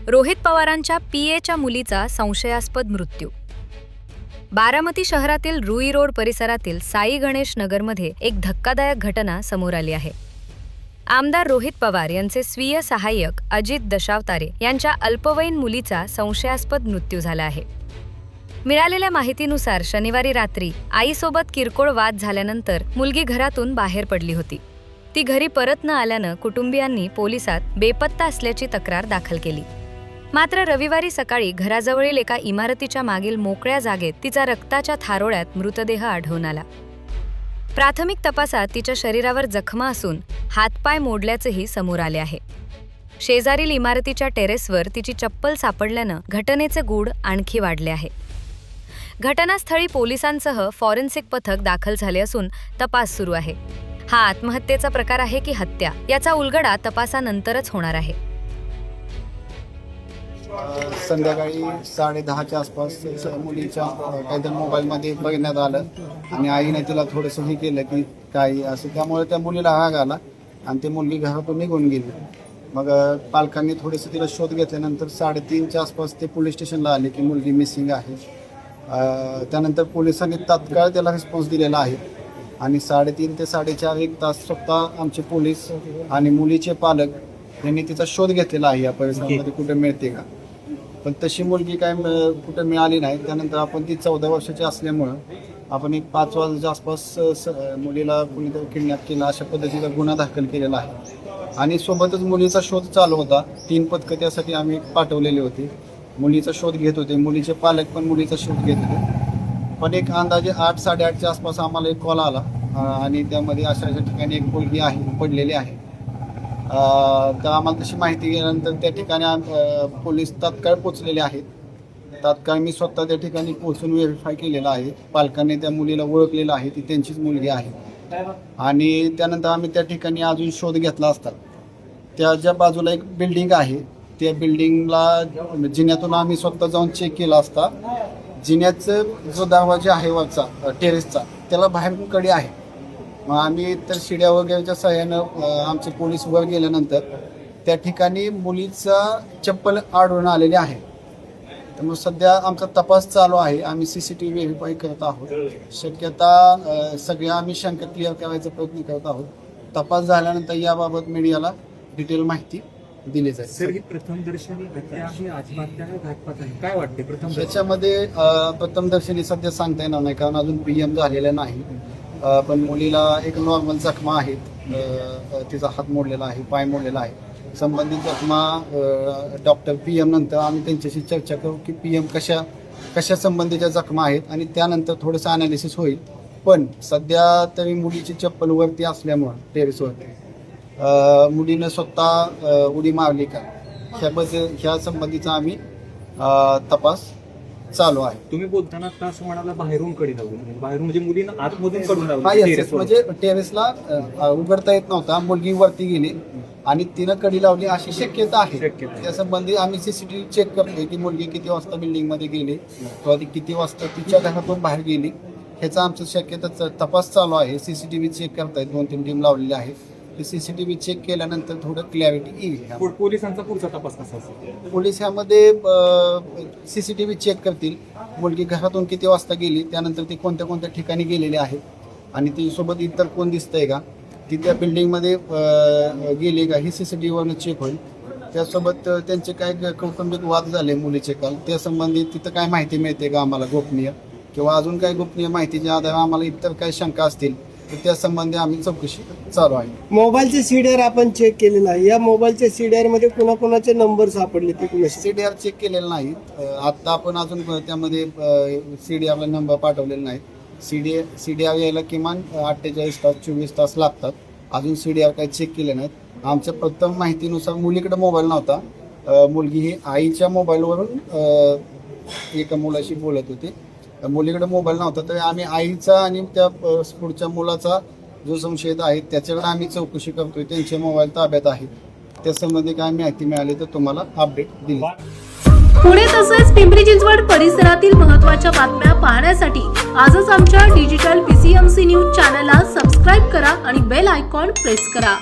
रोहित पवारांच्या पीएच्या मुलीचा संशयास्पद मृत्यू। बारामती शहरातील रुई रोड परिसरातील साई गणेश नगरमध्ये एक धक्कादायक घटना समोर आली आहे। आमदार रोहित पवार यांचे स्वीय सहाय्यक अजित दशावतारे यांच्या अल्पवयीन मुलीचा संशयास्पद मृत्यू झाला आहे। मिळालेल्या माहितीनुसार शनिवारी रात्री आईसोबत किरकोळ वाद झाल्यानंतर मुलगी घरातून बाहेर पडली होती। ती घरी परत न आल्यानं कुटुंबियांनी पोलिसात बेपत्ता असल्याची तक्रार दाखल केली। मात्र रविवारी सकाळी घराजवळील एका इमारतीच्या मागील मोकळ्या जागेत तिचा रक्ताच्या थारोळ्यात मृतदेह आढळून आला। प्राथमिक तपासात तिच्या शरीरावर जखमा असून हातपाय मोडल्याचेही समोर आले आहे। शेजारील इमारतीच्या टेरेसवर तिची चप्पल सापडल्यानं घटनेचे गूढ आणखी वाढले आहे। घटनास्थळी पोलिसांसह फॉरेन्सिक पथक दाखल झाले असून तपास सुरू आहे। हा आत्महत्येचा प्रकार आहे की हत्या याचा उलगडा तपासानंतरच होणार आहे। संध्याकाळी 10:30च्या आसपास मुलीच्या काहीतरी मोबाईलमध्ये बघण्यात आलं आणि आईने तिला थोडंसं हे केलं की काही असं, त्यामुळे त्या मुलीला राग आला आणि ती मुलगी घरातून निघून गेली। मग पालकांनी थोडंसं तिला शोध घेतल्यानंतर 3:30च्या आसपास ते पोलीस स्टेशनला आले की मुलगी मिसिंग आहे। त्यानंतर पोलिसांनी तात्काळ त्याला रिस्पॉन्स दिलेला आहे आणि 3:30 ते 4:30 एक तास स्वतः आमचे पोलीस आणि मुलीचे पालक यांनी तिचा शोध घेतलेला आहे या परिसरामध्ये कुठे मिळते का, पण तशी मुलगी काय कुठे मिळाली नाही। त्यानंतर आपण ती 14 वर्षाची असल्यामुळं आपण एक 5 वाजताच्या आसपास मुलीला कुणीतरी किडनॅप केला अशा पद्धतीचा गुन्हा दाखल केलेला आहे आणि सोबतच मुलीचा शोध चालू होता। 3 पथकं त्यासाठी आम्ही पाठवलेली होती, मुलीचा शोध घेत होते, मुलीचे पालक पण मुलीचा शोध घेत होते। पण एक अंदाजे 8-8:30च्या आसपास आम्हाला एक कॉल आला आणि त्यामध्ये अशा ठिकाणी एक मुलगी आहे पडलेली आहे। तर आम्हाला तशी माहिती गेल्यानंतर त्या ठिकाणी पोलीस तात्काळ पोचलेले आहेत। तात्काळ मी स्वतः त्या ठिकाणी पोहोचून व्हेरीफाय केलेलं आहे। पालकांनी त्या मुलीला ओळखलेलं आहे, ती त्यांचीच मुलगी आहे आणि त्यानंतर आम्ही त्या ठिकाणी अजून शोध घेतला असता त्याच्या बाजूला एक बिल्डिंग आहे, त्या बिल्डिंगला जिन्यातून आम्ही स्वतः जाऊन चेक केला असता जिन्याचं जो दरवाजा आहे वरचा टेरेसचा त्याला बाहेरून कडी आहे। मग आम्ही तर शिड्या वगैरेच्या सहाय्यानं आमचे पोलीस वर गेल्यानंतर त्या ठिकाणी मुलीचा चप्पल आढळून आलेली आहे। त्यामुळे सध्या आमचा तपास चालू आहे, आम्ही CCTV व्हेरीफाय करत आहोत। शक्यता सगळ्या आम्ही शंका क्लिअर करायचा प्रयत्न करत आहोत। तपास झाल्यानंतर याबाबत मीडियाला डिटेल माहिती दिली जाईल। सर, ही प्रथमदर्शनी हत्या आहे, आत्महत्या आहे, घातपात आहे, काय वाटते प्रथम? त्याच्यामध्ये प्रथमदर्शनी सध्या सांगता येणार नाही कारण अजून PM झालेलं नाही, पण मुलीला एक नॉर्मल जखमा आहेत, तिचा हात मोडलेला आहे, पाय मोडलेला आहे। संबंधित जखमा डॉक्टर PM नंतर आम्ही त्यांच्याशी चर्चा करू की PM कशा संबंधीच्या जखमा आहेत आणि त्यानंतर थोडंसं अनालिसिस होईल। पण सध्या तरी मुलीची चप्पल वरती असल्यामुळं टेरेसवरती मुलीनं स्वतः उडी मारली का ह्या संबंधीचा आम्ही तपास चालू आहे। तुम्ही बोलताना आता असं म्हणाला बाहेरून कडी लावली, बाहेरून म्हणजे मुलीनं आतमधून कडून लावली, म्हणजे टेरेसला उघडता येत नव्हता, मुलगी वरती गेली आणि तिनं कडी लावली अशी शक्यता आहे। त्या संबंधी आम्ही CCTV चेक करतोय की मुलगी किती वाजता बिल्डिंगमध्ये गेली किंवा ती किती वाजता तिच्या घरातून बाहेर गेली, ह्याचा आमचं शक्यता तपास चालू आहे। CCTV चेक करतायत, 2-3 टीम लावलेली आहे। CCTV चेक केल्यानंतर थोडं क्लॅरिटी येईल। पोलिसांचा पुढचा तपास कसा असेल? पोलीस ह्यामध्ये CCTV चेक करतील, मुलगी घरातून किती वाजता गेली, त्यानंतर ती कोणत्या ठिकाणी गेलेली आहे आणि ती सोबत इतर कोण दिसतंय का, ती त्या बिल्डिंगमध्ये गेली का, ही CCTVवरनं चेक होईल। त्यासोबत त्यांचे काय कौटुंबिक वाद झाले मुलीचे काल, त्या संबंधित तिथं काय माहिती मिळते का आम्हाला गोपनीय किंवा अजून काय गोपनीय माहितीच्या आधारे आम्हाला इतर काही शंका असतील तर त्या संबंधी आम्ही चौकशी चालू आहे। मोबाईलचे CDR आपण चेक केलेला आहे, या मोबाईलच्या CDR मध्ये कोणाकोणाचे नंबर सापडले ते कुणाचे? CDR चेक केलेलं नाही आता आपण, अजून त्यामध्ये CDRला नंबर पाठवलेला नाही। CDR यायला किमान 48 तास 24 तास लागतात, अजून CDR काही चेक केले नाहीत। आमच्या प्रथम माहितीनुसार मुलीकडे मोबाईल नव्हता, मुलगी ही आईच्या मोबाईलवरून एका मुलाशी बोलत होती, मुलीकडे मोबाईल नव्हता, तर आम्ही आईचा आणि त्या पुढच्या मुलाचा जो संशयित आहे त्याच्याकडे आम्ही चौकशी करतोय, त्यांचे मोबाईल ताब्यात आहे, त्या संबंधी काय माहिती मिळाली तर तुम्हाला अपडेट दिली। पुणे तसेच पिंपरी चिंचवड परिसरातील महत्त्वाच्या बातम्या पाहण्यासाठी आजच आमच्या डिजिटल PCMC न्यूज चॅनलला सबस्क्राईब करा आणि बेल आयकॉन प्रेस करा।